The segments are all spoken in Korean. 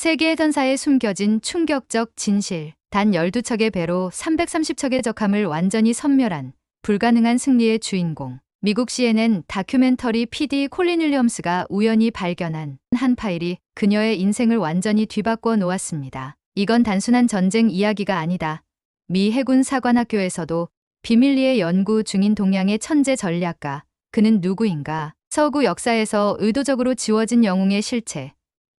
세계 해전사에 숨겨진 충격적 진실. 단 12척의 배로 330척의 적함을 완전히 섬멸한 불가능한 승리의 주인공. 미국 CNN 다큐멘터리 PD 콜린 윌리엄스가 우연히 발견한 한 파일이 그녀의 인생을 완전히 뒤바꿔 놓았습니다. 이건 단순한 전쟁 이야기가 아니다. 미 해군 사관학교에서도 비밀리에 연구 중인 동양의 천재 전략가. 그는 누구인가? 서구 역사에서 의도적으로 지워진 영웅의 실체.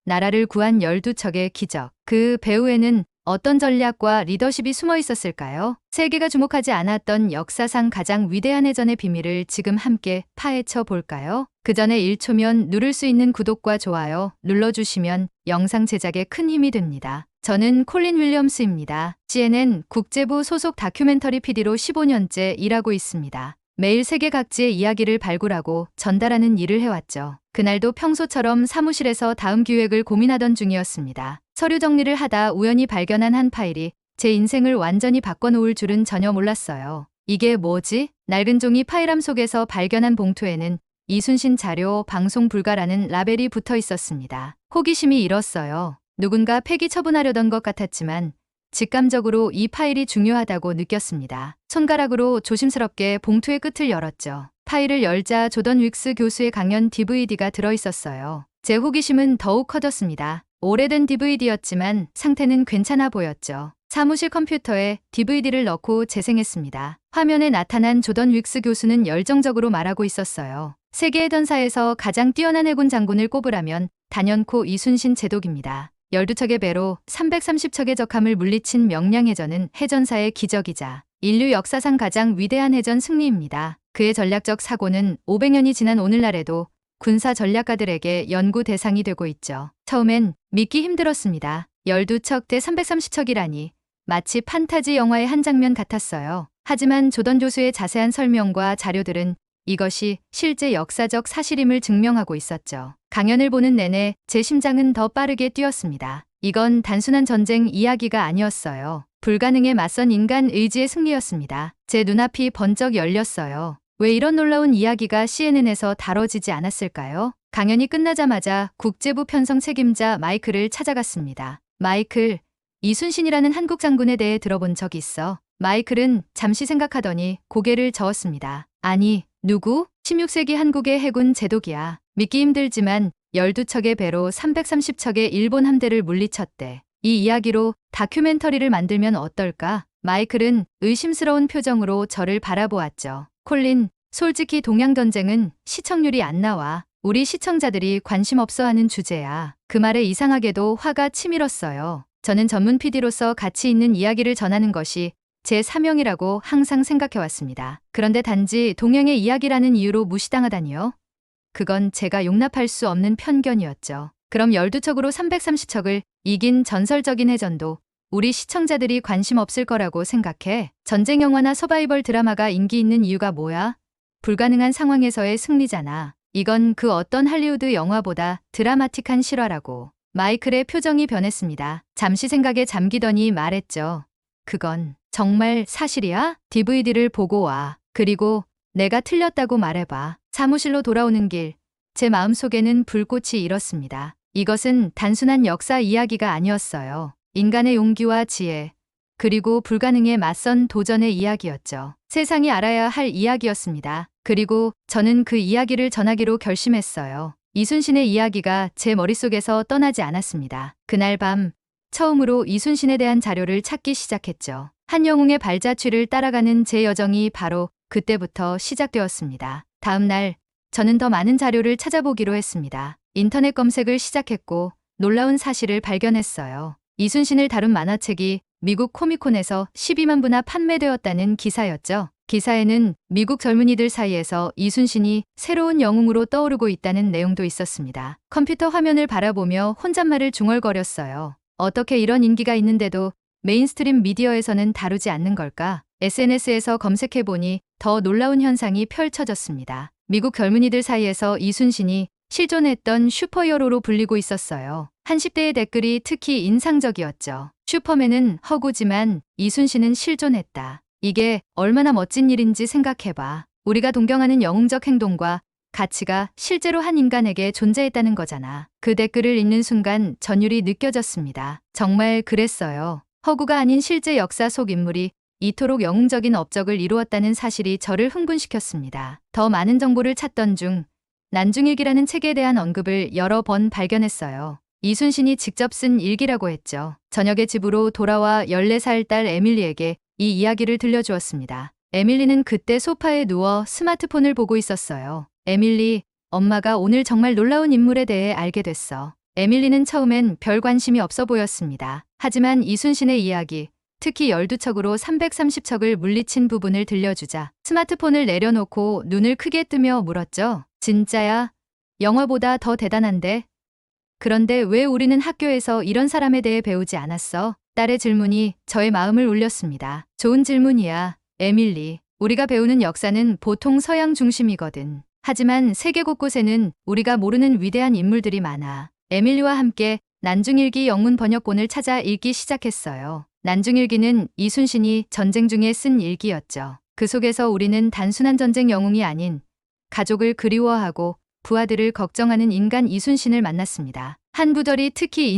나라를 구한 12척의 기적. 그 배후에는 어떤 전략과 리더십이 숨어 있었을까요? 세계가 주목하지 않았던 역사상 가장 위대한 해전의 비밀을 지금 함께 파헤쳐 볼까요? 그 전에 1초면 누를 수 있는 구독과 좋아요 눌러주시면 영상 제작에 큰 힘이 됩니다. 저는 콜린 윌리엄스입니다. CNN 국제부 소속 다큐멘터리 PD로 15년째 일하고 있습니다. 매일 세계 각지의 이야기를 발굴하고 전달하는 일을 해왔죠. 그날도 평소처럼 사무실에서 다음 기획을 고민하던 중이었습니다. 서류 정리를 하다 우연히 발견한 한 파일이 제 인생을 완전히 바꿔놓을 줄은 전혀 몰랐어요. 이게 뭐지? 낡은 종이 파일함 속에서 발견한 봉투에는 이순신 자료 방송 불가라는 라벨이 붙어 있었습니다. 호기심이 일었어요. 누군가 폐기 처분하려던 것 같았지만 직감적으로 이 파일이 중요하다고 느꼈습니다. 손가락으로 조심스럽게 봉투의 끝을 열었죠. 파일을 열자 조던 윅스 교수의 강연 DVD가 들어있었어요. 제 호기심은 더욱 커졌습니다. 오래된 DVD였지만 상태는 괜찮아 보였죠. 사무실 컴퓨터에 DVD를 넣고 재생했습니다. 화면에 나타난 조던 윅스 교수는 열정적으로 말하고 있었어요. 세계 해전사에서 가장 뛰어난 해군 장군을 꼽으라면 단연코 이순신 제독입니다. 12척의 배로 330척의 적함을 물리친 명량해전은 해전사의 기적이자 인류 역사상 가장 위대한 해전 승리입니다. 그의 전략적 사고는 500년이 지난 오늘날에도 군사 전략가들에게 연구 대상이 되고 있죠. 처음엔 믿기 힘들었습니다. 12척 대 330척이라니 마치 판타지 영화의 한 장면 같았어요. 하지만 조던 교수의 자세한 설명과 자료들은 이것이 실제 역사적 사실임을 증명하고 있었죠. 강연을 보는 내내 제 심장은 더 빠르게 뛰었습니다. 이건 단순한 전쟁 이야기가 아니었어요. 불가능에 맞선 인간 의지의 승리였습니다. 제 눈앞이 번쩍 열렸어요. 왜 이런 놀라운 이야기가 CNN에서 다뤄지지 않았을까요? 강연이 끝나자마자 국제부 편성 책임자 마이클을 찾아갔습니다. 마이클, 이순신이라는 한국 장군에 대해 들어본 적 있어? 마이클은 잠시 생각하더니 고개를 저었습니다. 아니, 누구? 16세기 한국의 해군 제독이야. 믿기 힘들지만 12척의 배로 330척의 일본 함대를 물리쳤대. 이 이야기로 다큐멘터리를 만들면 어떨까? 마이클은 의심스러운 표정으로 저를 바라보았죠. 콜린, 솔직히 동양전쟁은 시청률이 안 나와. 우리 시청자들이 관심 없어하는 주제야. 그 말에 이상하게도 화가 치밀었어요. 저는 전문 PD로서 가치 있는 이야기를 전하는 것이 제 사명이라고 항상 생각해왔습니다. 그런데 단지 동양의 이야기라는 이유로 무시당하다니요? 그건 제가 용납할 수 없는 편견이었죠. 그럼 12척으로 330척을 이긴 전설적인 해전도 우리 시청자들이 관심 없을 거라고 생각해? 전쟁 영화나 서바이벌 드라마가 인기 있는 이유가 뭐야? 불가능한 상황에서의 승리잖아. 이건 그 어떤 할리우드 영화보다 드라마틱한 실화라고. 마이클의 표정이 변했습니다. 잠시 생각에 잠기더니 말했죠. 그건 정말 사실이야? DVD를 보고 와. 그리고 내가 틀렸다고 말해봐. 사무실로 돌아오는 길, 제 마음속에는 불꽃이 일었습니다. 이것은 단순한 역사 이야기가 아니었어요. 인간의 용기와 지혜, 그리고 불가능에 맞선 도전의 이야기였죠. 세상이 알아야 할 이야기였습니다. 그리고 저는 그 이야기를 전하기로 결심했어요. 이순신의 이야기가 제 머릿속에서 떠나지 않았습니다. 그날 밤 처음으로 이순신에 대한 자료를 찾기 시작했죠. 한 영웅의 발자취를 따라가는 제 여정이 바로 그때부터 시작되었습니다. 다음 날 저는 더 많은 자료를 찾아보기로 했습니다. 인터넷 검색을 시작했고 놀라운 사실을 발견했어요. 이순신을 다룬 만화책이 미국 코미콘에서 12만 부나 판매되었다는 기사였죠. 기사에는 미국 젊은이들 사이에서 이순신이 새로운 영웅으로 떠오르고 있다는 내용도 있었습니다. 컴퓨터 화면을 바라보며 혼잣말을 중얼거렸어요. 어떻게 이런 인기가 있는데도 메인스트림 미디어에서는 다루지 않는 걸까? SNS에서 검색해보니 더 놀라운 현상이 펼쳐졌습니다. 미국 젊은이들 사이에서 이순신이 실존했던 슈퍼히어로로 불리고 있었어요. 한 10대의 댓글이 특히 인상적이었죠. 슈퍼맨은 허구지만 이순신은 실존했다. 이게 얼마나 멋진 일인지 생각해봐. 우리가 동경하는 영웅적 행동과 가치가 실제로 한 인간에게 존재했다는 거잖아. 그 댓글을 읽는 순간 전율이 느껴졌습니다. 정말 그랬어요. 허구가 아닌 실제 역사 속 인물이 이토록 영웅적인 업적을 이루었다는 사실이 저를 흥분시켰습니다. 더 많은 정보를 찾던 중 난중일기라는 책에 대한 언급을 여러 번 발견했어요. 이순신이 직접 쓴 일기라고 했죠. 저녁에 집으로 돌아와 14살 딸 에밀리에게 이 이야기를 들려주었습니다. 에밀리는 그때 소파에 누워 스마트폰을 보고 있었어요. 에밀리, 엄마가 오늘 정말 놀라운 인물에 대해 알게 됐어. 에밀리는 처음엔 별 관심이 없어 보였습니다. 하지만 이순신의 이야기, 특히 12척으로 330척을 물리친 부분을 들려주자 스마트폰을 내려놓고 눈을 크게 뜨며 물었죠. 진짜야? 영화보다 더 대단한데? 그런데 왜 우리는 학교에서 이런 사람에 대해 배우지 않았어? 딸의 질문이 저의 마음을 울렸습니다. 좋은 질문이야, 에밀리. 우리가 배우는 역사는 보통 서양 중심이거든. 하지만 세계 곳곳에는 우리가 모르는 위대한 인물들이 많아. 에밀리와 함께 난중일기 영문 번역본을 찾아 읽기 시작했어요. 난중일기는 이순신이 전쟁 중에 쓴 일기였죠. 그 속에서 우리는 단순한 전쟁 영웅이 아닌 가족을 그리워하고 부하들을 걱정하는 인간 이순신을 만났습니다. 한 구절이 특히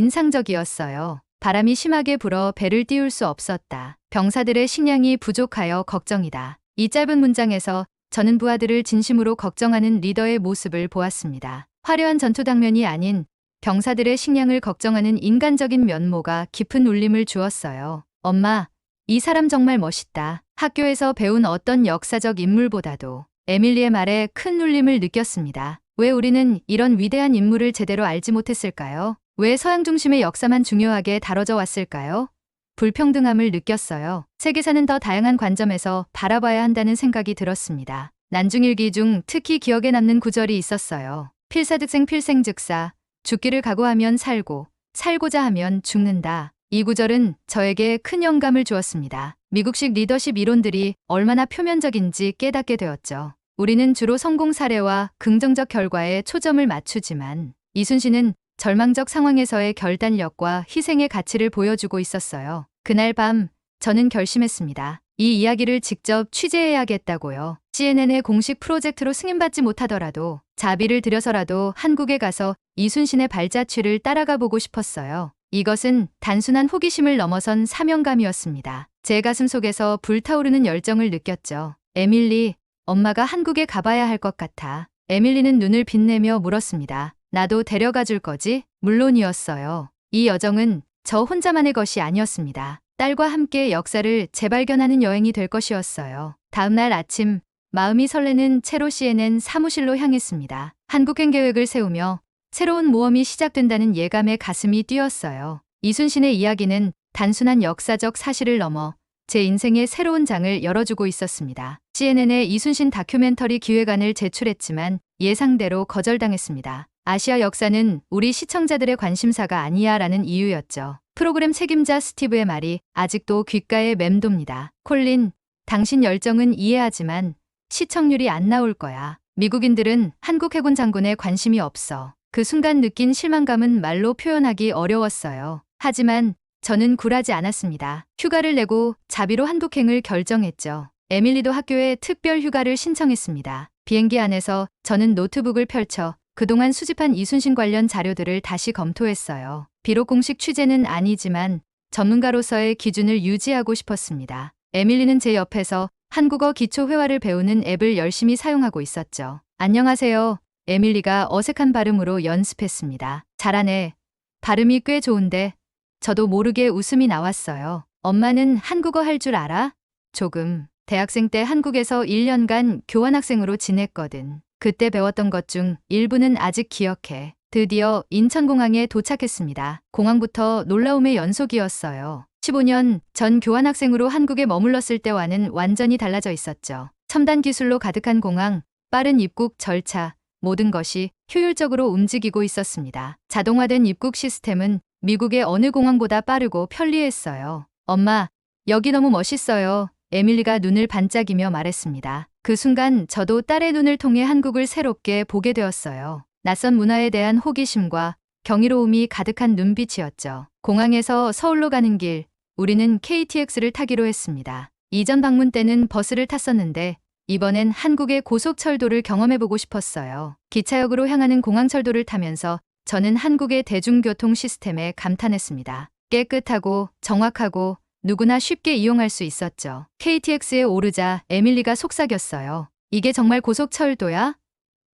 인상적이었어요. 바람이 심하게 불어 배를 띄울 수 없었다. 병사들의 식량이 부족하여 걱정이다. 이 짧은 문장에서 저는 부하들을 진심으로 걱정하는 리더의 모습을 보았습니다. 화려한 전투 장면이 아닌 병사들의 식량을 걱정하는 인간적인 면모가 깊은 울림을 주었어요. 엄마, 이 사람 정말 멋있다. 학교에서 배운 어떤 역사적 인물보다도 에밀리의 말에 큰 울림을 느꼈습니다. 왜 우리는 이런 위대한 인물을 제대로 알지 못했을까요? 왜 서양 중심의 역사만 중요하게 다뤄져 왔을까요? 불평등함을 느꼈어요. 세계사는 더 다양한 관점에서 바라봐야 한다는 생각이 들었습니다. 난중일기 중 특히 기억에 남는 구절이 있었어요. 필사즉생 필생즉사, 죽기를 각오하면 살고, 살고자 하면 죽는다. 이 구절은 저에게 큰 영감을 주었습니다. 미국식 리더십 이론들이 얼마나 표면적인지 깨닫게 되었죠. 우리는 주로 성공 사례와 긍정적 결과에 초점을 맞추지만 이순신은 절망적 상황에서의 결단력과 희생의 가치를 보여주고 있었어요. 그날 밤 저는 결심했습니다. 이 이야기를 직접 취재해야겠다고요. CNN의 공식 프로젝트로 승인받지 못하더라도 자비를 들여서라도 한국에 가서 이순신의 발자취를 따라가 보고 싶었어요. 이것은 단순한 호기심을 넘어선 사명감이었습니다. 제 가슴 속에서 불타오르는 열정을 느꼈죠. 에밀리, 엄마가 한국에 가봐야 할 것 같아. 에밀리는 눈을 빛내며 물었습니다. 나도 데려가 줄 거지? 물론이었어요. 이 여정은 저 혼자만의 것이 아니었습니다. 딸과 함께 역사를 재발견하는 여행이 될 것이었어요. 다음 날 아침, 마음이 설레는 채로 CNN 사무실로 향했습니다. 한국행 계획을 세우며 새로운 모험이 시작된다는 예감에 가슴이 뛰었어요. 이순신의 이야기는 단순한 역사적 사실을 넘어 제 인생의 새로운 장을 열어주고 있었습니다. CNN에 이순신 다큐멘터리 기획안을 제출했지만 예상대로 거절당했습니다. 아시아 역사는 우리 시청자들의 관심사가 아니야 라는 이유였죠. 프로그램 책임자 스티브의 말이 아직도 귓가에 맴돕니다. 콜린, 당신 열정은 이해하지만 시청률이 안 나올 거야. 미국인들은 한국 해군 장군에 관심이 없어. 그 순간 느낀 실망감은 말로 표현하기 어려웠어요. 하지만 저는 굴하지 않았습니다. 휴가를 내고 자비로 한국행을 결정했죠. 에밀리도 학교에 특별 휴가를 신청했습니다. 비행기 안에서 저는 노트북을 펼쳐 그동안 수집한 이순신 관련 자료들을 다시 검토했어요. 비록 공식 취재는 아니지만 전문가로서의 기준을 유지하고 싶었습니다. 에밀리는 제 옆에서 한국어 기초 회화를 배우는 앱을 열심히 사용하고 있었죠. 안녕하세요. 에밀리가 어색한 발음으로 연습했습니다. 잘하네. 발음이 꽤 좋은데 저도 모르게 웃음이 나왔어요. 엄마는 한국어 할 줄 알아? 조금. 대학생 때 한국에서 1년간 교환학생으로 지냈거든. 그때 배웠던 것 중 일부는 아직 기억해. 드디어 인천공항에 도착했습니다. 공항부터 놀라움의 연속이었어요. 15년 전 교환학생으로 한국에 머물렀을 때와는 완전히 달라져 있었죠. 첨단 기술로 가득한 공항, 빠른 입국 절차, 모든 것이 효율적으로 움직이고 있었습니다. 자동화된 입국 시스템은 미국의 어느 공항보다 빠르고 편리했어요. 엄마, 여기 너무 멋있어요. 에밀리가 눈을 반짝이며 말했습니다. 그 순간 저도 딸의 눈을 통해 한국을 새롭게 보게 되었어요. 낯선 문화에 대한 호기심과 경이로움이 가득한 눈빛이었죠. 공항에서 서울로 가는 길, 우리는 KTX를 타기로 했습니다. 이전 방문 때는 버스를 탔었는데 이번엔 한국의 고속철도를 경험해보고 싶었어요. 기차역으로 향하는 공항철도를 타면서 저는 한국의 대중교통 시스템에 감탄했습니다. 깨끗하고 정확하고 누구나 쉽게 이용할 수 있었죠. KTX에 오르자 에밀리가 속삭였어요. 이게 정말 고속철도야?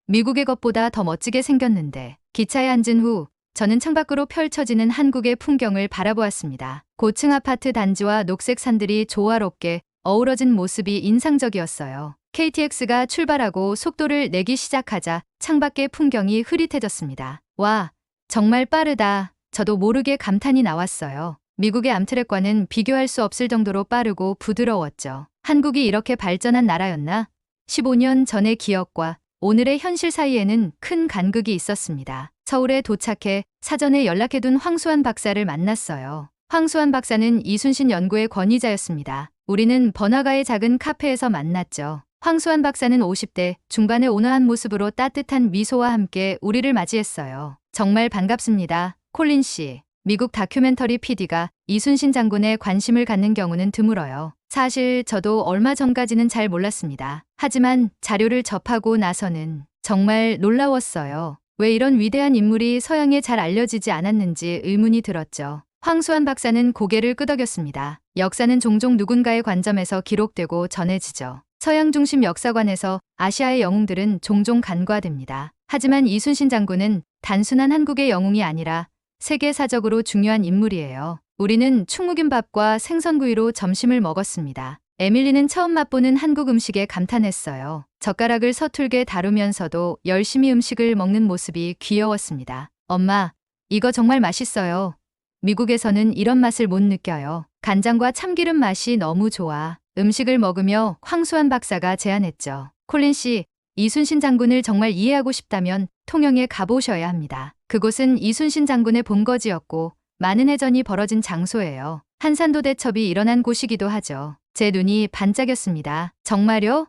미국의 것보다 더 멋지게 생겼는데. 기차에 앉은 후 저는 창밖으로 펼쳐지는 한국의 풍경을 바라보았습니다. 고층 아파트 단지와 녹색 산들이 조화롭게 어우러진 모습이 인상적이었어요. KTX가 출발하고 속도를 내기 시작하자 창밖의 풍경이 흐릿해졌습니다. 와, 정말 빠르다. 저도 모르게 감탄이 나왔어요. 미국의 암트랙과는 비교할 수 없을 정도로 빠르고 부드러웠죠. 한국이 이렇게 발전한 나라였나? 15년 전의 기억과 오늘의 현실 사이에는 큰 간극이 있었습니다. 서울에 도착해 사전에 연락해둔 황수환 박사를 만났어요. 황수환 박사는 이순신 연구의 권위자였습니다. 우리는 번화가의 작은 카페에서 만났죠. 황수환 박사는 50대 중반의 온화한 모습으로 따뜻한 미소와 함께 우리를 맞이했어요. 정말 반갑습니다, 콜린 씨. 미국 다큐멘터리 PD가 이순신 장군에 관심을 갖는 경우는 드물어요. 사실 저도 얼마 전까지는 잘 몰랐습니다. 하지만 자료를 접하고 나서는 정말 놀라웠어요. 왜 이런 위대한 인물이 서양에 잘 알려지지 않았는지 의문이 들었죠. 황수환 박사는 고개를 끄덕였습니다. 역사는 종종 누군가의 관점에서 기록되고 전해지죠. 서양 중심 역사관에서 아시아의 영웅들은 종종 간과됩니다. 하지만 이순신 장군은 단순한 한국의 영웅이 아니라 세계사적으로 중요한 인물이에요. 우리는 충무김밥과 생선구이로 점심을 먹었습니다. 에밀리는 처음 맛보는 한국 음식에 감탄했어요. 젓가락을 서툴게 다루면서도 열심히 음식을 먹는 모습이 귀여웠습니다. 엄마, 이거 정말 맛있어요. 미국에서는 이런 맛을 못 느껴요. 간장과 참기름 맛이 너무 좋아. 음식을 먹으며 황수환 박사가 제안했죠. 콜린 씨, 이순신 장군을 정말 이해하고 싶다면 통영에 가보셔야 합니다. 그곳은 이순신 장군의 본거지였고 많은 해전이 벌어진 장소예요. 한산도 대첩이 일어난 곳이기도 하죠. 제 눈이 반짝였습니다. 정말요?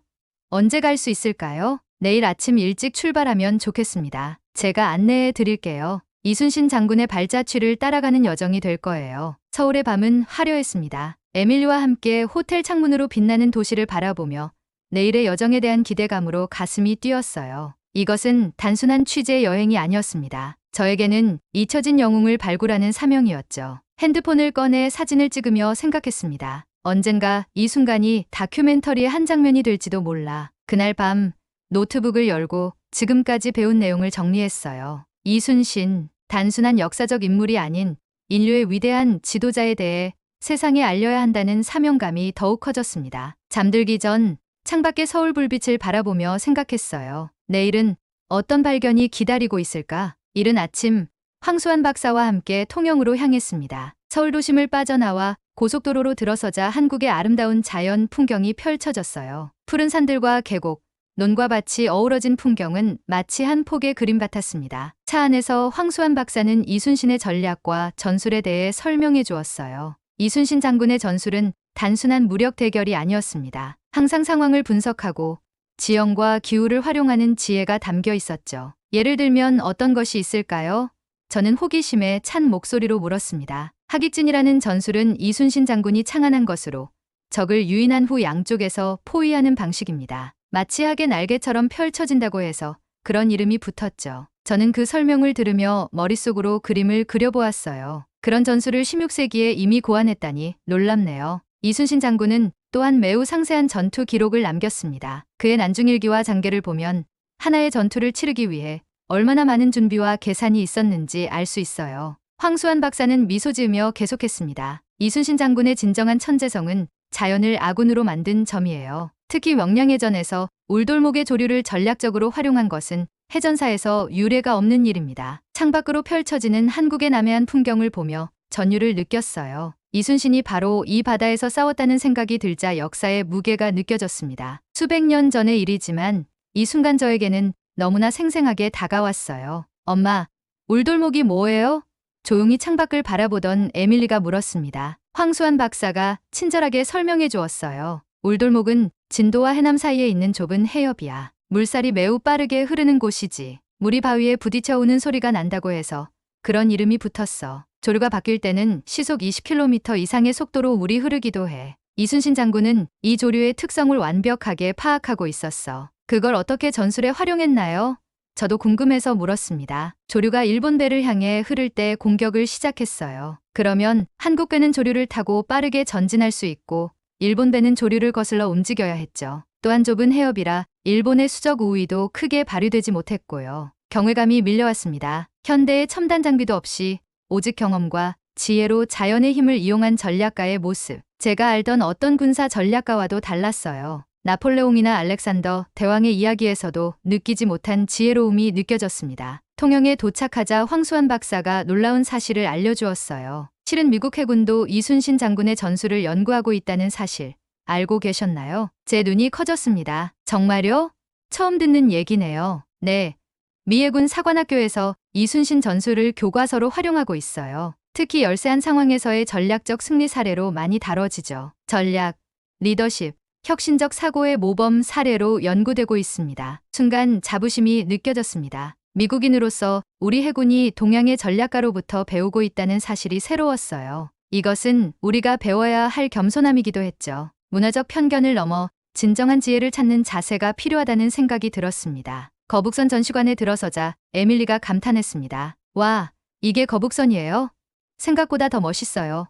언제 갈 수 있을까요? 내일 아침 일찍 출발하면 좋겠습니다. 제가 안내해 드릴게요. 이순신 장군의 발자취를 따라가는 여정이 될 거예요. 서울의 밤은 화려했습니다. 에밀리와 함께 호텔 창문으로 빛나는 도시를 바라보며 내일의 여정에 대한 기대감으로 가슴이 뛰었어요. 이것은 단순한 취재 여행이 아니었습니다. 저에게는 잊혀진 영웅을 발굴하는 사명이었죠. 핸드폰을 꺼내 사진을 찍으며 생각했습니다. 언젠가 이 순간이 다큐멘터리의 한 장면이 될지도 몰라. 그날 밤 노트북을 열고 지금까지 배운 내용을 정리했어요. 이순신, 단순한 역사적 인물이 아닌 인류의 위대한 지도자에 대해 세상에 알려야 한다는 사명감이 더욱 커졌습니다. 잠들기 전 창밖의 서울 불빛을 바라보며 생각했어요. 내일은 어떤 발견이 기다리고 있을까? 이른 아침 황수환 박사와 함께 통영으로 향했습니다. 서울 도심을 빠져나와 고속도로로 들어서자 한국의 아름다운 자연 풍경이 펼쳐졌어요. 푸른 산들과 계곡, 논과 밭이 어우러진 풍경은 마치 한 폭의 그림 같았습니다. 차 안에서 황수환 박사는 이순신의 전략과 전술에 대해 설명해 주었어요. 이순신 장군의 전술은 단순한 무력 대결이 아니었습니다. 항상 상황을 분석하고 지형과 기후를 활용하는 지혜가 담겨 있었죠. 예를 들면 어떤 것이 있을까요? 저는 호기심에 찬 목소리로 물었습니다. 하깃진이라는 전술은 이순신 장군이 창안한 것으로 적을 유인한 후 양쪽에서 포위하는 방식입니다. 마치 학의 날개처럼 펼쳐진다고 해서 그런 이름이 붙었죠. 저는 그 설명을 들으며 머릿속으로 그림을 그려보았어요. 그런 전술을 16세기에 이미 고안했다니 놀랍네요. 이순신 장군은 또한 매우 상세한 전투 기록을 남겼습니다. 그의 난중일기와 장계를 보면 하나의 전투를 치르기 위해 얼마나 많은 준비와 계산이 있었는지 알 수 있어요. 황수환 박사는 미소 지으며 계속했습니다. 이순신 장군의 진정한 천재성은 자연을 아군으로 만든 점이에요. 특히 명량해전에서 울돌목의 조류를 전략적으로 활용한 것은 해전사에서 유례가 없는 일입니다. 창밖으로 펼쳐지는 한국의 남해안 풍경을 보며 전율을 느꼈어요. 이순신이 바로 이 바다에서 싸웠다는 생각이 들자 역사의 무게가 느껴졌습니다. 수백 년 전의 일이지만 이 순간 저에게는 너무나 생생하게 다가왔어요. 엄마, 울돌목이 뭐예요? 조용히 창밖을 바라보던 에밀리가 물었습니다. 황수환 박사가 친절하게 설명해 주었어요. 울돌목은 진도와 해남 사이에 있는 좁은 해협이야. 물살이 매우 빠르게 흐르는 곳이지. 물이 바위에 부딪혀 오는 소리가 난다고 해서 그런 이름이 붙었어. 조류가 바뀔 때는 시속 20km 이상의 속도로 물이 흐르기도 해. 이순신 장군은 이 조류의 특성을 완벽하게 파악하고 있었어. 그걸 어떻게 전술에 활용했나요? 저도 궁금해서 물었습니다. 조류가 일본 배를 향해 흐를 때 공격을 시작했어요. 그러면 한국 배는 조류를 타고 빠르게 전진할 수 있고 일본 배는 조류를 거슬러 움직여야 했죠. 또한 좁은 해협이라 일본의 수적 우위도 크게 발휘되지 못했고요. 경외감이 밀려왔습니다. 현대의 첨단 장비도 없이 오직 경험과 지혜로 자연의 힘을 이용한 전략가의 모습. 제가 알던 어떤 군사 전략가와도 달랐어요. 나폴레옹이나 알렉산더 대왕의 이야기에서도 느끼지 못한 지혜로움이 느껴졌습니다. 통영에 도착하자 황수환 박사가 놀라운 사실을 알려주었어요. 실은 미국 해군도 이순신 장군의 전술을 연구하고 있다는 사실 알고 계셨나요? 제 눈이 커졌습니다. 정말요? 처음 듣는 얘기네요. 네. 미 해군 사관학교에서 이순신 전술을 교과서로 활용하고 있어요. 특히 열세한 상황에서의 전략적 승리 사례로 많이 다뤄지죠. 전략, 리더십, 혁신적 사고의 모범 사례로 연구되고 있습니다. 순간 자부심이 느껴졌습니다. 미국인으로서 우리 해군이 동양의 전략가로부터 배우고 있다는 사실이 새로웠어요. 이것은 우리가 배워야 할 겸손함이기도 했죠. 문화적 편견을 넘어 진정한 지혜를 찾는 자세가 필요하다는 생각이 들었습니다. 거북선 전시관에 들어서자 에밀리가 감탄했습니다. 와, 이게 거북선이에요? 생각보다 더 멋있어요.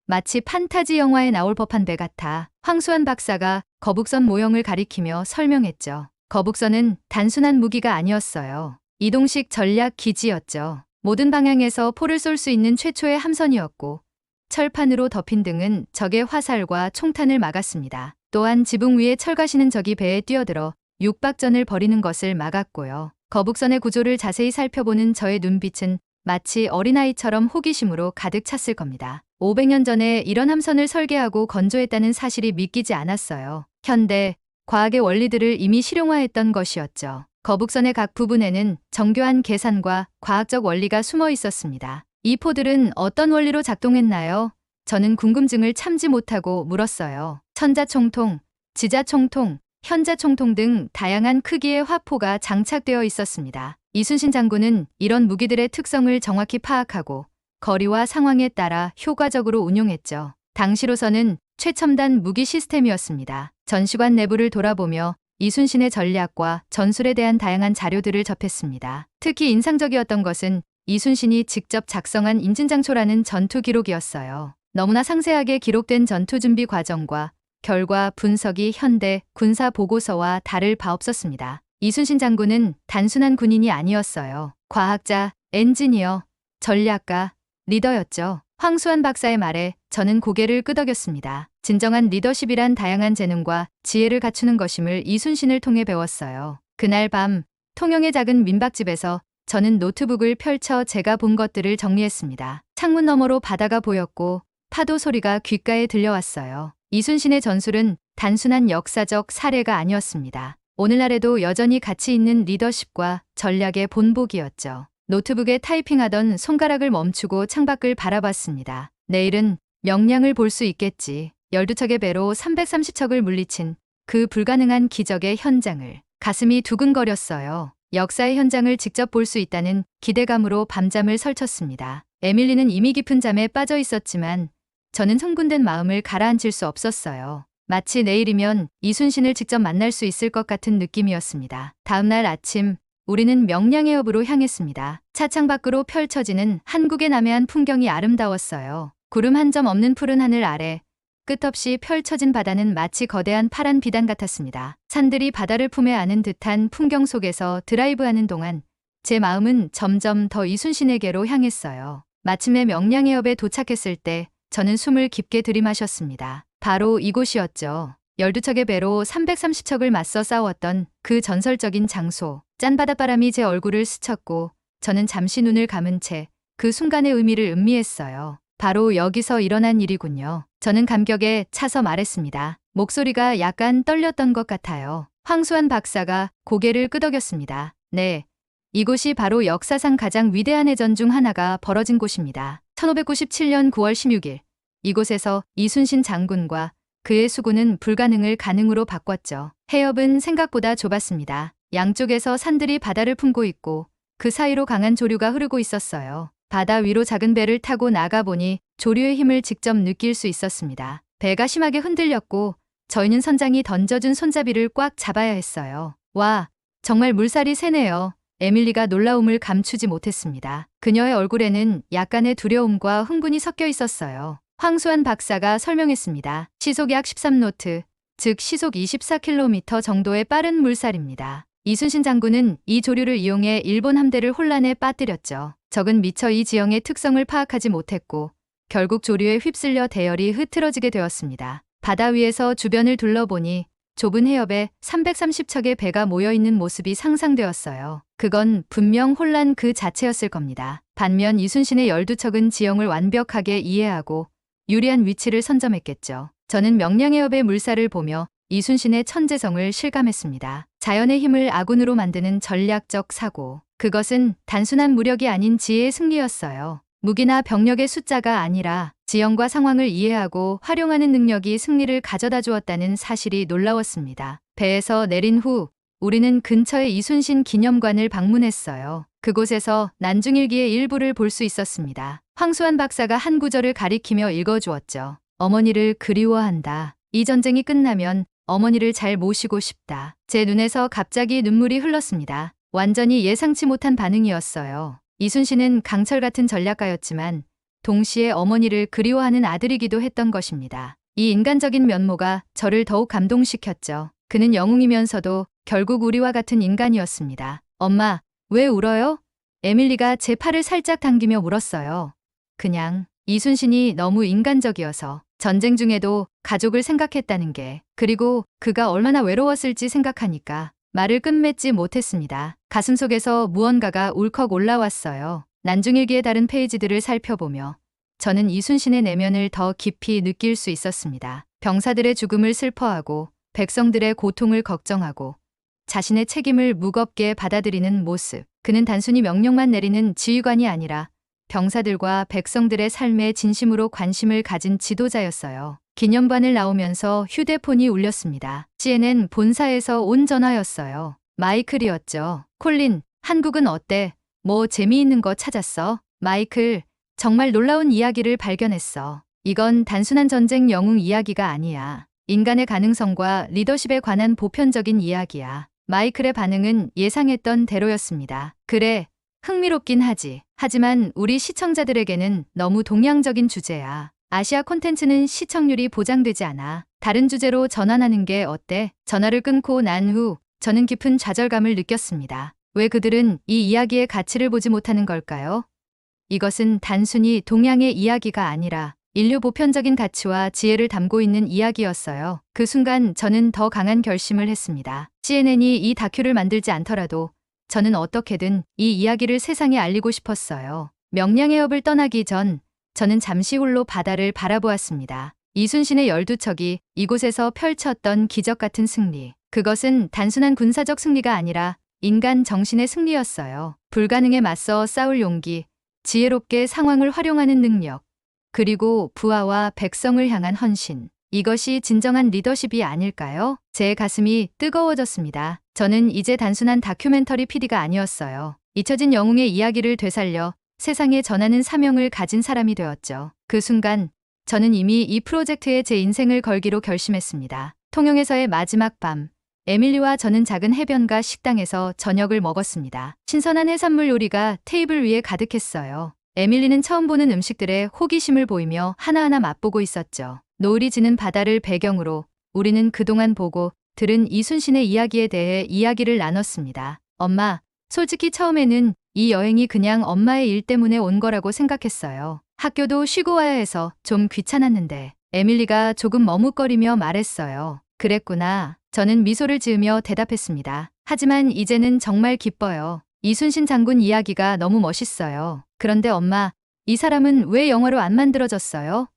마치 판타지 영화에 나올 법한 배 같아. 황수환 박사가 거북선 모형을 가리키며 설명했죠. 거북선은 단순한 무기가 아니었어요. 이동식 전략 기지였죠. 모든 방향에서 포를 쏠 수 있는 최초의 함선이었고 철판으로 덮인 등은 적의 화살과 총탄을 막았습니다. 또한 지붕 위에 철가시는 적이 배에 뛰어들어 육박전을 벌이는 것을 막았고요. 거북선의 구조를 자세히 살펴보는 저의 눈빛은 마치 어린아이처럼 호기심으로 가득 찼을 겁니다. 500년 전에 이런 함선을 설계하고 건조했다는 사실이 믿기지 않았어요. 현대, 과학의 원리들을 이미 실용화했던 것이었죠. 거북선의 각 부분에는 정교한 계산과 과학적 원리가 숨어 있었습니다. 이 포들은 어떤 원리로 작동했나요? 저는 궁금증을 참지 못하고 물었어요. 천자총통, 지자총통, 현자총통 등 다양한 크기의 화포가 장착되어 있었습니다. 이순신 장군은 이런 무기들의 특성을 정확히 파악하고 거리와 상황에 따라 효과적으로 운용했죠. 당시로서는 최첨단 무기 시스템이었습니다. 전시관 내부를 돌아보며 이순신의 전략과 전술에 대한 다양한 자료들을 접했습니다. 특히 인상적이었던 것은 이순신이 직접 작성한 인진장초라는 전투 기록이었어요. 너무나 상세하게 기록된 전투 준비 과정과 결과 분석이 현대 군사 보고서와 다를 바 없었습니다. 이순신 장군은 단순한 군인이 아니었어요. 과학자, 엔지니어, 전략가, 리더였죠. 황수환 박사의 말에 저는 고개를 끄덕였습니다. 진정한 리더십이란 다양한 재능과 지혜를 갖추는 것임을 이순신을 통해 배웠어요. 그날 밤 통영의 작은 민박집에서 저는 노트북을 펼쳐 제가 본 것들을 정리했습니다. 창문 너머로 바다가 보였고 파도 소리가 귓가에 들려왔어요. 이순신의 전술은 단순한 역사적 사례가 아니었습니다. 오늘날에도 여전히 가치 있는 리더십과 전략의 본보기였죠. 노트북에 타이핑하던 손가락을 멈추고 창밖을 바라봤습니다. 내일은 명량을 볼 수 있겠지. 12척의 배로 330척을 물리친 그 불가능한 기적의 현장을. 가슴이 두근거렸어요. 역사의 현장을 직접 볼 수 있다는 기대감으로 밤잠을 설쳤습니다. 에밀리는 이미 깊은 잠에 빠져 있었지만 저는 흥분된 마음을 가라앉힐 수 없었어요. 마치 내일이면 이순신을 직접 만날 수 있을 것 같은 느낌이었습니다. 다음 날 아침 우리는 명량해협으로 향했습니다. 차창 밖으로 펼쳐지는 한국의 남해안 풍경이 아름다웠어요. 구름 한 점 없는 푸른 하늘 아래 끝없이 펼쳐진 바다는 마치 거대한 파란 비단 같았습니다. 산들이 바다를 품에 안은 듯한 풍경 속에서 드라이브하는 동안 제 마음은 점점 더 이순신에게로 향했어요. 마침내 명량해협에 도착했을 때 저는 숨을 깊게 들이마셨습니다. 바로 이곳이었죠. 12척의 배로 330척을 맞서 싸웠던 그 전설적인 장소. 짠 바닷바람이 제 얼굴을 스쳤고 저는 잠시 눈을 감은 채 그 순간의 의미를 음미했어요. 바로 여기서 일어난 일이군요. 저는 감격에 차서 말했습니다. 목소리가 약간 떨렸던 것 같아요. 황수환 박사가 고개를 끄덕였습니다. 네, 이곳이 바로 역사상 가장 위대한 해전 중 하나가 벌어진 곳입니다. 1597년 9월 16일 이곳에서 이순신 장군과 그의 수군은 불가능을 가능으로 바꿨죠. 해협은 생각보다 좁았습니다. 양쪽에서 산들이 바다를 품고 있고 그 사이로 강한 조류가 흐르고 있었어요. 바다 위로 작은 배를 타고 나가보니 조류의 힘을 직접 느낄 수 있었습니다. 배가 심하게 흔들렸고 저희는 선장이 던져준 손잡이를 꽉 잡아야 했어요. 와, 정말 물살이 세네요. 에밀리가 놀라움을 감추지 못했습니다. 그녀의 얼굴에는 약간의 두려움과 흥분이 섞여 있었어요. 황수환 박사가 설명했습니다. 시속 약 13노트, 즉 시속 24km 정도의 빠른 물살입니다. 이순신 장군은 이 조류를 이용해 일본 함대를 혼란에 빠뜨렸죠. 적은 미처 이 지형의 특성을 파악하지 못했고 결국 조류에 휩쓸려 대열이 흐트러지게 되었습니다. 바다 위에서 주변을 둘러보니 좁은 해협에 330척의 배가 모여있는 모습이 상상되었어요. 그건 분명 혼란 그 자체였을 겁니다. 반면 이순신의 12척은 지형을 완벽하게 이해하고 유리한 위치를 선점했겠죠. 저는 명량해협의 물살을 보며 이순신의 천재성을 실감했습니다. 자연의 힘을 아군으로 만드는 전략적 사고. 그것은 단순한 무력이 아닌 지혜의 승리였어요. 무기나 병력의 숫자가 아니라 지형과 상황을 이해하고 활용하는 능력이 승리를 가져다 주었다는 사실이 놀라웠습니다. 배에서 내린 후 우리는 근처의 이순신 기념관을 방문했어요. 그곳에서 난중일기의 일부를 볼 수 있었습니다. 황수환 박사가 한 구절을 가리키며 읽어주었죠. 어머니를 그리워한다. 이 전쟁이 끝나면 어머니를 잘 모시고 싶다. 제 눈에서 갑자기 눈물이 흘렀습니다. 완전히 예상치 못한 반응이었어요. 이순신은 강철 같은 전략가였지만 동시에 어머니를 그리워하는 아들이기도 했던 것입니다. 이 인간적인 면모가 저를 더욱 감동시켰죠. 그는 영웅이면서도 결국 우리와 같은 인간이었습니다. 엄마, 왜 울어요? 에밀리가 제 팔을 살짝 당기며 물었어요. 그냥 이순신이 너무 인간적이어서 전쟁 중에도 가족을 생각했다는 게, 그리고 그가 얼마나 외로웠을지 생각하니까 말을 끝맺지 못했습니다. 가슴속에서 무언가가 울컥 올라왔어요. 난중일기의 다른 페이지들을 살펴보며 저는 이순신의 내면을 더 깊이 느낄 수 있었습니다. 병사들의 죽음을 슬퍼하고 백성들의 고통을 걱정하고 자신의 책임을 무겁게 받아들이는 모습. 그는 단순히 명령만 내리는 지휘관이 아니라 병사들과 백성들의 삶에 진심으로 관심을 가진 지도자였어요. 기념관을 나오면서 휴대폰이 울렸습니다. CNN 본사에서 온 전화였어요. 마이클이었죠. 콜린, 한국은 어때? 뭐 재미있는 거 찾았어? 마이클, 정말 놀라운 이야기를 발견했어. 이건 단순한 전쟁 영웅 이야기가 아니야. 인간의 가능성과 리더십에 관한 보편적인 이야기야. 마이클의 반응은 예상했던 대로였습니다. 그래, 흥미롭긴 하지. 하지만 우리 시청자들에게는 너무 동양적인 주제야. 아시아 콘텐츠는 시청률이 보장되지 않아. 다른 주제로 전환하는 게 어때? 전화를 끊고 난 후 저는 깊은 좌절감을 느꼈습니다. 왜 그들은 이 이야기의 가치를 보지 못하는 걸까요? 이것은 단순히 동양의 이야기가 아니라 인류 보편적인 가치와 지혜를 담고 있는 이야기였어요. 그 순간 저는 더 강한 결심을 했습니다. CNN이 이 다큐를 만들지 않더라도 저는 어떻게든 이 이야기를 세상에 알리고 싶었어요. 명량해협을 떠나기 전 저는 잠시 홀로 바다를 바라보았습니다. 이순신의 12척이 이곳에서 펼쳤던 기적 같은 승리. 그것은 단순한 군사적 승리가 아니라 인간 정신의 승리였어요. 불가능에 맞서 싸울 용기, 지혜롭게 상황을 활용하는 능력, 그리고 부하와 백성을 향한 헌신. 이것이 진정한 리더십이 아닐까요? 제 가슴이 뜨거워졌습니다. 저는 이제 단순한 다큐멘터리 PD가 아니었어요. 잊혀진 영웅의 이야기를 되살려 세상에 전하는 사명을 가진 사람이 되었죠. 그 순간 저는 이미 이 프로젝트에 제 인생을 걸기로 결심했습니다. 통영에서의 마지막 밤, 에밀리와 저는 작은 해변가 식당에서 저녁을 먹었습니다. 신선한 해산물 요리가 테이블 위에 가득했어요. 에밀리는 처음 보는 음식들에 호기심을 보이며 하나하나 맛보고 있었죠. 노을이 지는 바다를 배경으로 우리는 그동안 보고 들은 이순신의 이야기에 대해 이야기를 나눴습니다. 엄마, 솔직히 처음에는 이 여행이 그냥 엄마의 일 때문에 온 거라고 생각했어요. 학교도 쉬고 와야 해서 좀 귀찮았는데. 에밀리가 조금 머뭇거리며 말했어요. 그랬구나. 저는 미소를 지으며 대답했습니다. 하지만 이제는 정말 기뻐요. 이순신 장군 이야기가 너무 멋있어요. 그런데 엄마, 이 사람은 왜 영화로 안 만들어졌어요?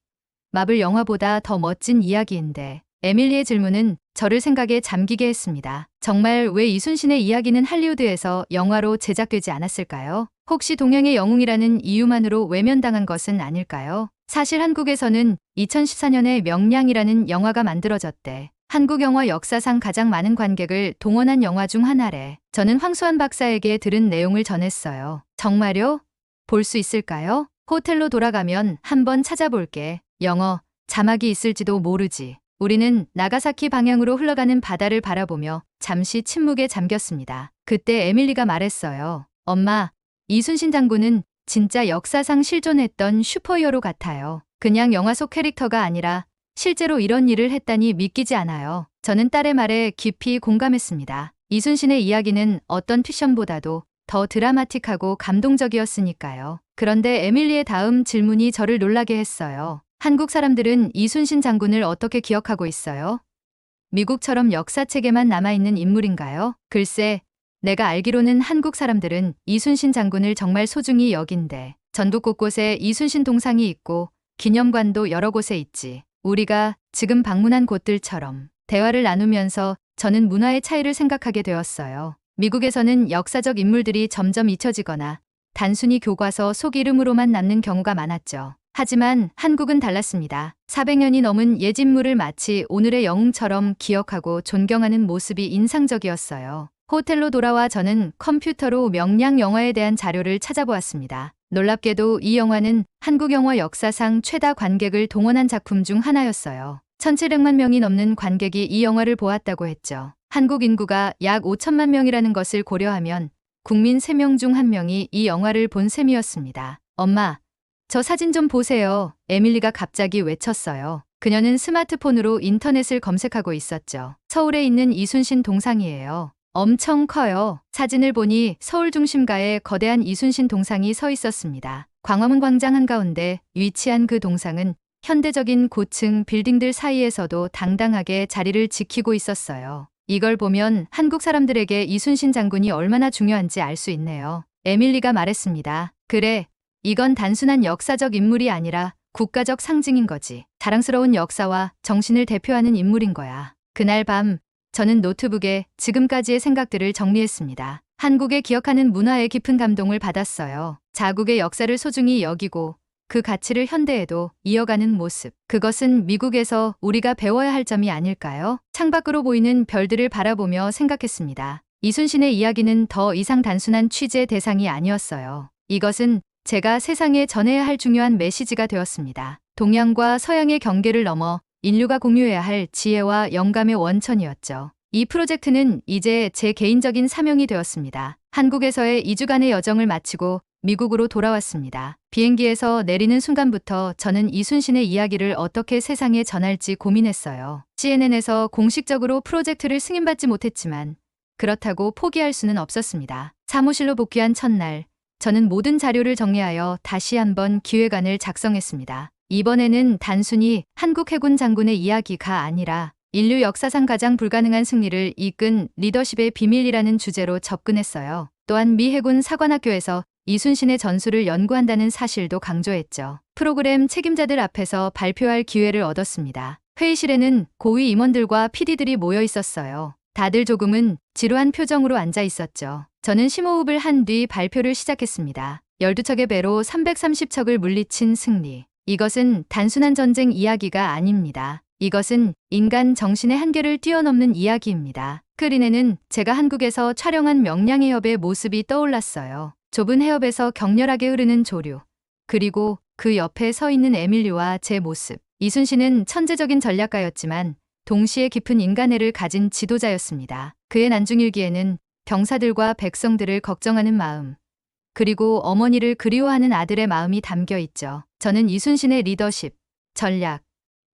마블 영화보다 더 멋진 이야기인데. 에밀리의 질문은 저를 생각에 잠기게 했습니다. 정말 왜 이순신의 이야기는 할리우드에서 영화로 제작되지 않았을까요? 혹시 동양의 영웅이라는 이유만으로 외면당한 것은 아닐까요? 사실 한국에서는 2014년에 명량이라는 영화가 만들어졌대. 한국 영화 역사상 가장 많은 관객을 동원한 영화 중 하나래. 저는 황수환 박사에게 들은 내용을 전했어요. 정말요? 볼 수 있을까요? 호텔로 돌아가면 한번 찾아볼게. 영어, 자막이 있을지도 모르지. 우리는 나가사키 방향으로 흘러가는 바다를 바라보며 잠시 침묵에 잠겼습니다. 그때 에밀리가 말했어요. 엄마, 이순신 장군은 진짜 역사상 실존했던 슈퍼히어로 같아요. 그냥 영화 속 캐릭터가 아니라 실제로 이런 일을 했다니 믿기지 않아요. 저는 딸의 말에 깊이 공감했습니다. 이순신의 이야기는 어떤 픽션보다도 더 드라마틱하고 감동적이었으니까요. 그런데 에밀리의 다음 질문이 저를 놀라게 했어요. 한국 사람들은 이순신 장군을 어떻게 기억하고 있어요? 미국처럼 역사책에만 남아있는 인물인가요? 글쎄, 내가 알기로는 한국 사람들은 이순신 장군을 정말 소중히 여긴대. 전국 곳곳에 이순신 동상이 있고 기념관도 여러 곳에 있지. 우리가 지금 방문한 곳들처럼. 대화를 나누면서 저는 문화의 차이를 생각하게 되었어요. 미국에서는 역사적 인물들이 점점 잊혀지거나 단순히 교과서 속 이름으로만 남는 경우가 많았죠. 하지만 한국은 달랐습니다. 400년이 넘은 옛 인물을 마치 오늘의 영웅처럼 기억하고 존경하는 모습이 인상적이었어요. 호텔로 돌아와 저는 컴퓨터로 명량 영화에 대한 자료를 찾아보았습니다. 놀랍게도 이 영화는 한국 영화 역사상 최다 관객을 동원한 작품 중 하나였어요. 1700만 명이 넘는 관객이 이 영화를 보았다고 했죠. 한국 인구가 약 5천만 명이라는 것을 고려하면 국민 3명 중 1명이 이 영화를 본 셈이었습니다. 엄마, 저 사진 좀 보세요. 에밀리가 갑자기 외쳤어요. 그녀는 스마트폰으로 인터넷을 검색하고 있었죠. 서울에 있는 이순신 동상이에요. 엄청 커요. 사진을 보니 서울 중심가에 거대한 이순신 동상이 서 있었습니다. 광화문 광장 한가운데 위치한 그 동상은 현대적인 고층 빌딩들 사이에서도 당당하게 자리를 지키고 있었어요. 이걸 보면 한국 사람들에게 이순신 장군이 얼마나 중요한지 알 수 있네요. 에밀리가 말했습니다. 그래, 이건 단순한 역사적 인물이 아니라 국가적 상징인 거지. 자랑스러운 역사와 정신을 대표하는 인물인 거야. 그날 밤, 저는 노트북에 지금까지의 생각들을 정리했습니다. 한국에 기억하는 문화의 깊은 감동을 받았어요. 자국의 역사를 소중히 여기고 그 가치를 현대에도 이어가는 모습. 그것은 미국에서 우리가 배워야 할 점이 아닐까요? 창밖으로 보이는 별들을 바라보며 생각했습니다. 이순신의 이야기는 더 이상 단순한 취재 대상이 아니었어요. 이것은 제가 세상에 전해야 할 중요한 메시지가 되었습니다. 동양과 서양의 경계를 넘어 인류가 공유해야 할 지혜와 영감의 원천이었죠. 이 프로젝트는 이제 제 개인적인 사명이 되었습니다. 한국에서의 2주간의 여정을 마치고 미국으로 돌아왔습니다. 비행기에서 내리는 순간부터 저는 이순신의 이야기를 어떻게 세상에 전할지 고민했어요. CNN에서 공식적으로 프로젝트를 승인받지 못했지만 그렇다고 포기할 수는 없었습니다. 사무실로 복귀한 첫날, 저는 모든 자료를 정리하여 다시 한번 기획안을 작성했습니다. 이번에는 단순히 한국 해군 장군의 이야기가 아니라 인류 역사상 가장 불가능한 승리를 이끈 리더십의 비밀이라는 주제로 접근했어요. 또한 미 해군 사관학교에서 이순신의 전술을 연구한다는 사실도 강조했죠. 프로그램 책임자들 앞에서 발표할 기회를 얻었습니다. 회의실에는 고위 임원들과 PD들이 모여 있었어요. 다들 조금은 지루한 표정으로 앉아 있었죠. 저는 심호흡을 한 뒤 발표를 시작했습니다. 12척의 배로 330척을 물리친 승리. 이것은 단순한 전쟁 이야기가 아닙니다. 이것은 인간 정신의 한계를 뛰어넘는 이야기입니다. 스크린에는 제가 한국에서 촬영한 명량해협의 모습이 떠올랐어요. 좁은 해협에서 격렬하게 흐르는 조류. 그리고 그 옆에 서 있는 에밀리와 제 모습. 이순신은 천재적인 전략가였지만 동시에 깊은 인간애를 가진 지도자였습니다. 그의 난중일기에는 병사들과 백성들을 걱정하는 마음, 그리고 어머니를 그리워하는 아들의 마음이 담겨 있죠. 저는 이순신의 리더십, 전략,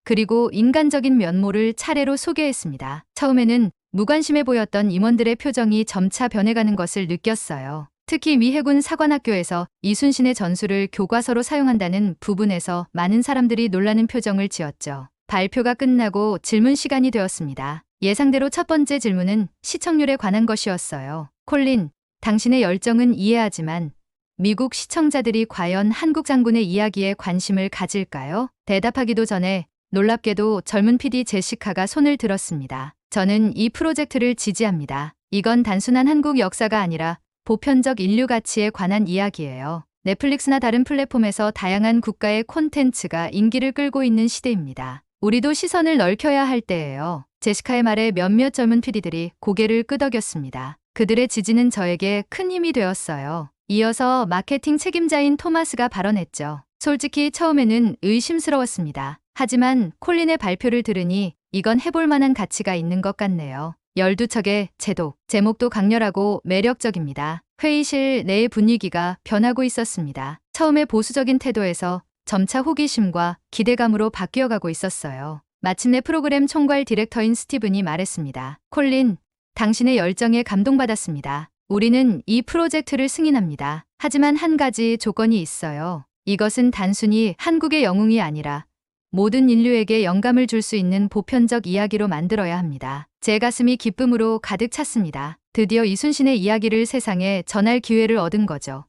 그리고 인간적인 면모를 차례로 소개했습니다. 처음에는 무관심해 보였던 임원들의 표정이 점차 변해가는 것을 느꼈어요. 특히 미 해군 사관학교에서 이순신의 전술을 교과서로 사용한다는 부분에서 많은 사람들이 놀라는 표정을 지었죠. 발표가 끝나고 질문 시간이 되었습니다. 예상대로 첫 번째 질문은 시청률에 관한 것이었어요. 콜린, 당신의 열정은 이해하지만 미국 시청자들이 과연 한국 장군의 이야기에 관심을 가질까요? 대답하기도 전에 놀랍게도 젊은 PD 제시카가 손을 들었습니다. 저는 이 프로젝트를 지지합니다. 이건 단순한 한국 역사가 아니라 보편적 인류 가치에 관한 이야기예요. 넷플릭스나 다른 플랫폼에서 다양한 국가의 콘텐츠가 인기를 끌고 있는 시대입니다. 우리도 시선을 넓혀야 할 때예요. 제시카의 말에 몇몇 젊은 PD들이 고개를 끄덕였습니다. 그들의 지지는 저에게 큰 힘이 되었어요. 이어서 마케팅 책임자인 토마스가 발언했죠. 솔직히 처음에는 의심스러웠습니다. 하지만 콜린의 발표를 들으니 이건 해볼 만한 가치가 있는 것 같네요. 12척의 제독. 제목도 강렬하고 매력적입니다. 회의실 내의 분위기가 변하고 있었습니다. 처음에 보수적인 태도에서 점차 호기심과 기대감으로 바뀌어가고 있었어요. 마침내 프로그램 총괄 디렉터인 스티븐이 말했습니다. 콜린, 당신의 열정에 감동받았습니다. 우리는 이 프로젝트를 승인합니다. 하지만 한 가지 조건이 있어요. 이것은 단순히 한국의 영웅이 아니라 모든 인류에게 영감을 줄 수 있는 보편적 이야기로 만들어야 합니다. 제 가슴이 기쁨으로 가득 찼습니다. 드디어 이순신의 이야기를 세상에 전할 기회를 얻은 거죠.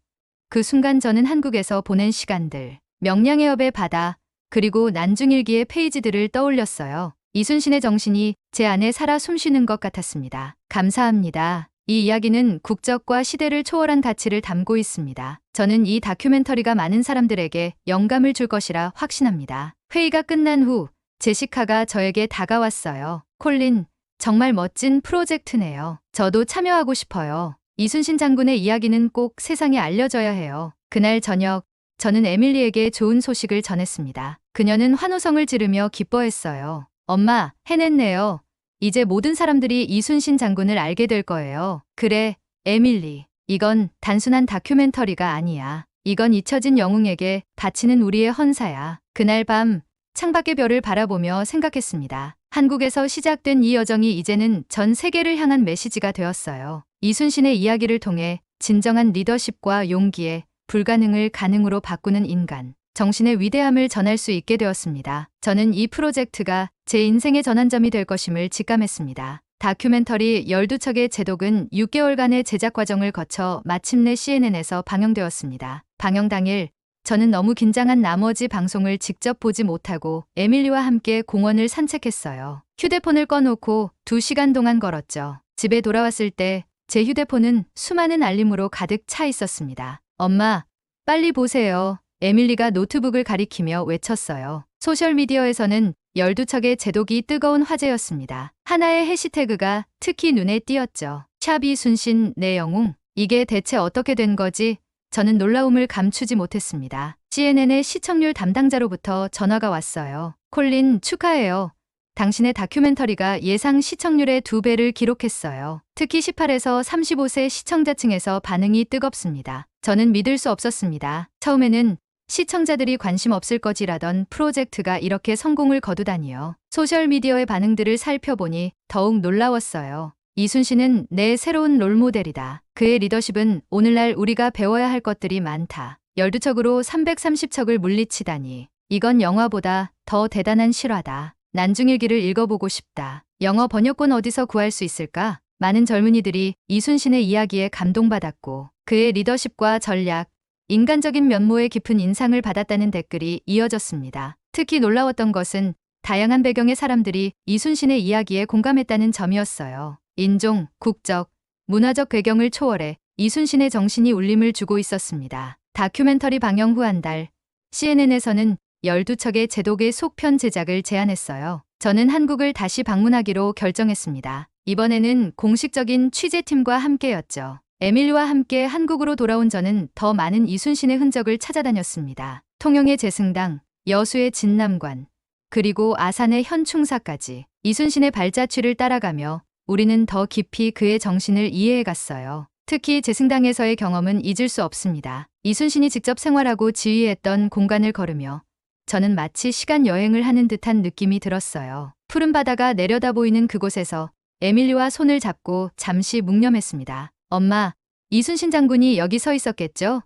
그 순간 저는 한국에서 보낸 시간들, 명량의 업의 바다, 그리고 난중일기의 페이지들을 떠올렸어요. 이순신의 정신이 제 안에 살아 숨쉬는 것 같았습니다. 감사합니다. 이 이야기는 국적과 시대를 초월한 가치를 담고 있습니다. 저는 이 다큐멘터리가 많은 사람들에게 영감을 줄 것이라 확신합니다. 회의가 끝난 후 제시카가 저에게 다가왔어요. 콜린, 정말 멋진 프로젝트네요. 저도 참여하고 싶어요. 이순신 장군의 이야기는 꼭 세상에 알려져야 해요. 그날 저녁, 저는 에밀리에게 좋은 소식을 전했습니다. 그녀는 환호성을 지르며 기뻐했어요. 엄마, 해냈네요. 이제 모든 사람들이 이순신 장군을 알게 될 거예요. 그래, 에밀리. 이건 단순한 다큐멘터리가 아니야. 이건 잊혀진 영웅에게 바치는 우리의 헌사야. 그날 밤 창밖의 별을 바라보며 생각했습니다. 한국에서 시작된 이 여정이 이제는 전 세계를 향한 메시지가 되었어요. 이순신의 이야기를 통해 진정한 리더십과 용기에 불가능을 가능으로 바꾸는 인간, 정신의 위대함을 전할 수 있게 되었습니다. 저는 이 프로젝트가 제 인생의 전환점이 될 것임을 직감했습니다. 다큐멘터리 12척의 제독은 6개월간의 제작 과정을 거쳐 마침내 CNN에서 방영되었습니다. 방영 당일 저는 너무 긴장한 나머지 방송을 직접 보지 못하고 에밀리와 함께 공원을 산책했어요. 휴대폰을 꺼놓고 2시간 동안 걸었죠. 집에 돌아왔을 때 제 휴대폰은 수많은 알림으로 가득 차 있었습니다. 엄마, 빨리 보세요. 에밀리가 노트북을 가리키며 외쳤어요. 소셜미디어에서는 12척의 제독이 뜨거운 화제였습니다. 하나의 해시태그가 특히 눈에 띄었죠. 샵 이순신 내 영웅. 이게 대체 어떻게 된 거지? 저는 놀라움을 감추지 못했습니다. CNN의 시청률 담당자로부터 전화가 왔어요. 콜린, 축하해요. 당신의 다큐멘터리가 예상 시청률의 2배를 기록했어요. 특히 18에서 35세 시청자층에서 반응이 뜨겁습니다. 저는 믿을 수 없었습니다. 처음에는 시청자들이 관심 없을 거지라던 프로젝트가 이렇게 성공을 거두다니요. 소셜미디어의 반응들을 살펴보니 더욱 놀라웠어요. 이순신은 내 새로운 롤모델이다. 그의 리더십은 오늘날 우리가 배워야 할 것들이 많다. 12척으로 330척을 물리치다니. 이건 영화보다 더 대단한 실화다. 난중일기를 읽어보고 싶다. 영어 번역본 어디서 구할 수 있을까? 많은 젊은이들이 이순신의 이야기에 감동받았고 그의 리더십과 전략, 인간적인 면모에 깊은 인상을 받았다는 댓글이 이어졌습니다. 특히 놀라웠던 것은 다양한 배경의 사람들이 이순신의 이야기에 공감했다는 점이었어요. 인종, 국적, 문화적 배경을 초월해 이순신의 정신이 울림을 주고 있었습니다. 다큐멘터리 방영 후 한 달, CNN에서는 12척의 제독의 속편 제작을 제안했어요. 저는 한국을 다시 방문하기로 결정했습니다. 이번에는 공식적인 취재팀과 함께였죠. 에밀리와 함께 한국으로 돌아온 저는 더 많은 이순신의 흔적을 찾아다녔습니다. 통영의 제승당, 여수의 진남관, 그리고 아산의 현충사까지 이순신의 발자취를 따라가며 우리는 더 깊이 그의 정신을 이해해갔어요. 특히 제승당에서의 경험은 잊을 수 없습니다. 이순신이 직접 생활하고 지휘했던 공간을 걸으며 저는 마치 시간 여행을 하는 듯한 느낌이 들었어요. 푸른 바다가 내려다 보이는 그곳에서 에밀리와 손을 잡고 잠시 묵념했습니다. 엄마, 이순신 장군이 여기 서 있었겠죠?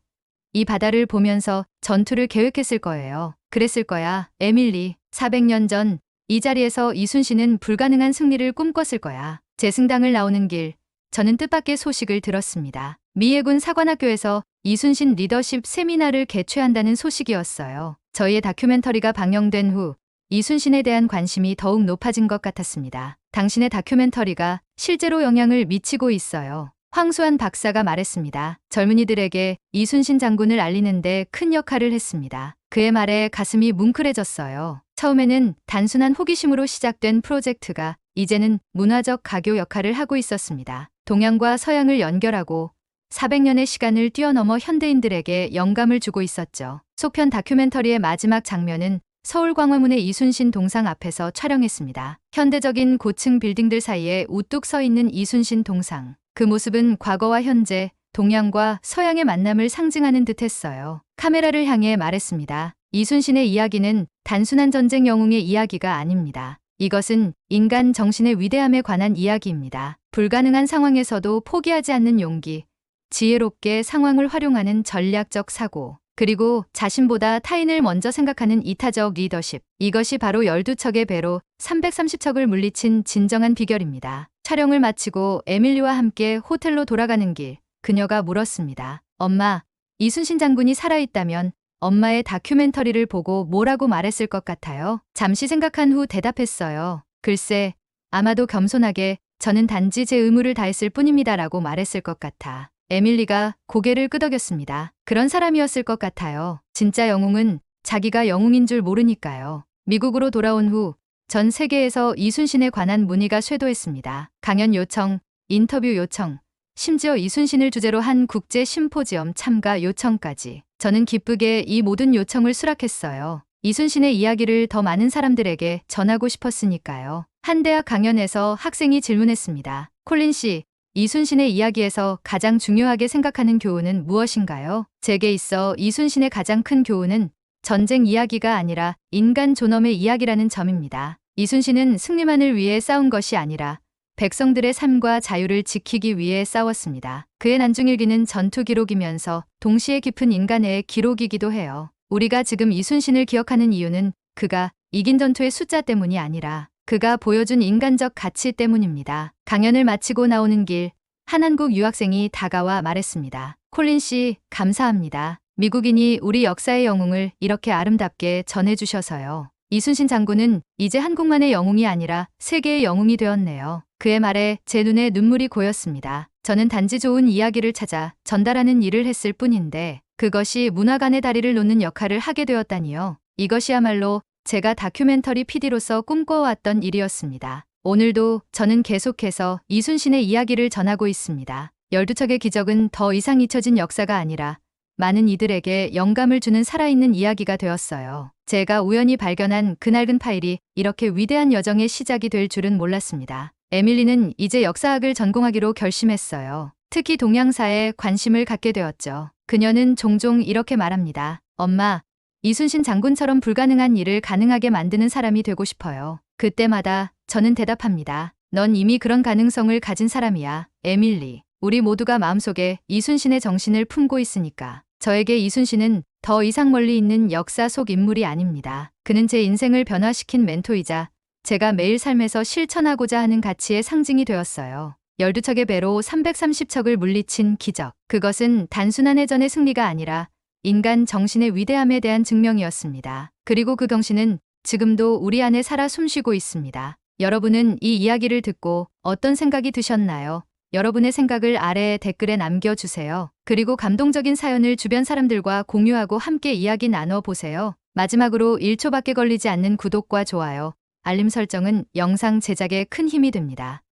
이 바다를 보면서 전투를 계획했을 거예요. 그랬을 거야, 에밀리. 400년 전 이 자리에서 이순신은 불가능한 승리를 꿈꿨을 거야. 제승당을 나오는 길, 저는 뜻밖의 소식을 들었습니다. 미해군 사관학교에서 이순신 리더십 세미나를 개최한다는 소식이었어요. 저희의 다큐멘터리가 방영된 후 이순신에 대한 관심이 더욱 높아진 것 같았습니다. 당신의 다큐멘터리가 실제로 영향을 미치고 있어요. 황수환 박사가 말했습니다. 젊은이들에게 이순신 장군을 알리는데 큰 역할을 했습니다. 그의 말에 가슴이 뭉클해졌어요. 처음에는 단순한 호기심으로 시작된 프로젝트가 이제는 문화적 가교 역할을 하고 있었습니다. 동양과 서양을 연결하고 400년의 시간을 뛰어넘어 현대인들에게 영감을 주고 있었죠. 속편 다큐멘터리의 마지막 장면은 서울 광화문의 이순신 동상 앞에서 촬영했습니다. 현대적인 고층 빌딩들 사이에 우뚝 서 있는 이순신 동상. 그 모습은 과거와 현재, 동양과 서양의 만남을 상징하는 듯했어요. 카메라를 향해 말했습니다. 이순신의 이야기는 단순한 전쟁 영웅의 이야기가 아닙니다. 이것은 인간 정신의 위대함에 관한 이야기입니다. 불가능한 상황에서도 포기하지 않는 용기, 지혜롭게 상황을 활용하는 전략적 사고, 그리고 자신보다 타인을 먼저 생각하는 이타적 리더십. 이것이 바로 12척의 배로 330척을 물리친 진정한 비결입니다. 촬영을 마치고 에밀리와 함께 호텔로 돌아가는 길, 그녀가 물었습니다. 엄마, 이순신 장군이 살아있다면 엄마의 다큐멘터리를 보고 뭐라고 말했을 것 같아요? 잠시 생각한 후 대답했어요. 글쎄, 아마도 겸손하게 저는 단지 제 의무를 다했을 뿐입니다라고 말했을 것 같아. 에밀리가 고개를 끄덕였습니다. 그런 사람이었을 것 같아요. 진짜 영웅은 자기가 영웅인 줄 모르니까요. 미국으로 돌아온 후 전 세계에서 이순신에 관한 문의가 쇄도했습니다. 강연 요청, 인터뷰 요청, 심지어 이순신을 주제로 한 국제 심포지엄 참가 요청까지. 저는 기쁘게 이 모든 요청을 수락했어요. 이순신의 이야기를 더 많은 사람들에게 전하고 싶었으니까요. 한 대학 강연에서 학생이 질문했습니다. 콜린 씨, 이순신의 이야기에서 가장 중요하게 생각하는 교훈은 무엇인가요? 제게 있어 이순신의 가장 큰 교훈은 전쟁 이야기가 아니라 인간 존엄의 이야기라는 점입니다. 이순신은 승리만을 위해 싸운 것이 아니라 백성들의 삶과 자유를 지키기 위해 싸웠습니다. 그의 난중일기는 전투 기록이면서 동시에 깊은 인간의 기록이기도 해요. 우리가 지금 이순신을 기억하는 이유는 그가 이긴 전투의 숫자 때문이 아니라 그가 보여준 인간적 가치 때문입니다. 강연을 마치고 나오는 길, 한 한국 유학생이 다가와 말했습니다. 콜린 씨, 감사합니다. 미국인이 우리 역사의 영웅을 이렇게 아름답게 전해주셔서요. 이순신 장군은 이제 한국만의 영웅이 아니라 세계의 영웅이 되었네요. 그의 말에 제 눈에 눈물이 고였습니다. 저는 단지 좋은 이야기를 찾아 전달하는 일을 했을 뿐인데 그것이 문화 간의 다리를 놓는 역할을 하게 되었다니요. 이것이야말로 제가 다큐멘터리 PD로서 꿈꿔왔던 일이었습니다. 오늘도 저는 계속해서 이순신의 이야기를 전하고 있습니다. 12척의 기적은 더 이상 잊혀진 역사가 아니라 많은 이들에게 영감을 주는 살아있는 이야기가 되었어요. 제가 우연히 발견한 그 낡은 파일이 이렇게 위대한 여정의 시작이 될 줄은 몰랐습니다. 에밀리는 이제 역사학을 전공하기로 결심했어요. 특히 동양사에 관심을 갖게 되었죠. 그녀는 종종 이렇게 말합니다. 엄마, 이순신 장군처럼 불가능한 일을 가능하게 만드는 사람이 되고 싶어요. 그때마다 저는 대답합니다. 넌 이미 그런 가능성을 가진 사람이야, 에밀리. 우리 모두가 마음속에 이순신의 정신을 품고 있으니까. 저에게 이순신은 더 이상 멀리 있는 역사 속 인물이 아닙니다. 그는 제 인생을 변화시킨 멘토이자 제가 매일 삶에서 실천하고자 하는 가치의 상징이 되었어요. 12척의 배로 330척을 물리친 기적. 그것은 단순한 해전의 승리가 아니라 인간 정신의 위대함에 대한 증명이었습니다. 그리고 그 정신은 지금도 우리 안에 살아 숨쉬고 있습니다. 여러분은 이 이야기를 듣고 어떤 생각이 드셨나요? 여러분의 생각을 아래 댓글에 남겨주세요. 그리고 감동적인 사연을 주변 사람들과 공유하고 함께 이야기 나눠보세요. 마지막으로 1초밖에 걸리지 않는 구독과 좋아요, 알림 설정은 영상 제작에 큰 힘이 됩니다.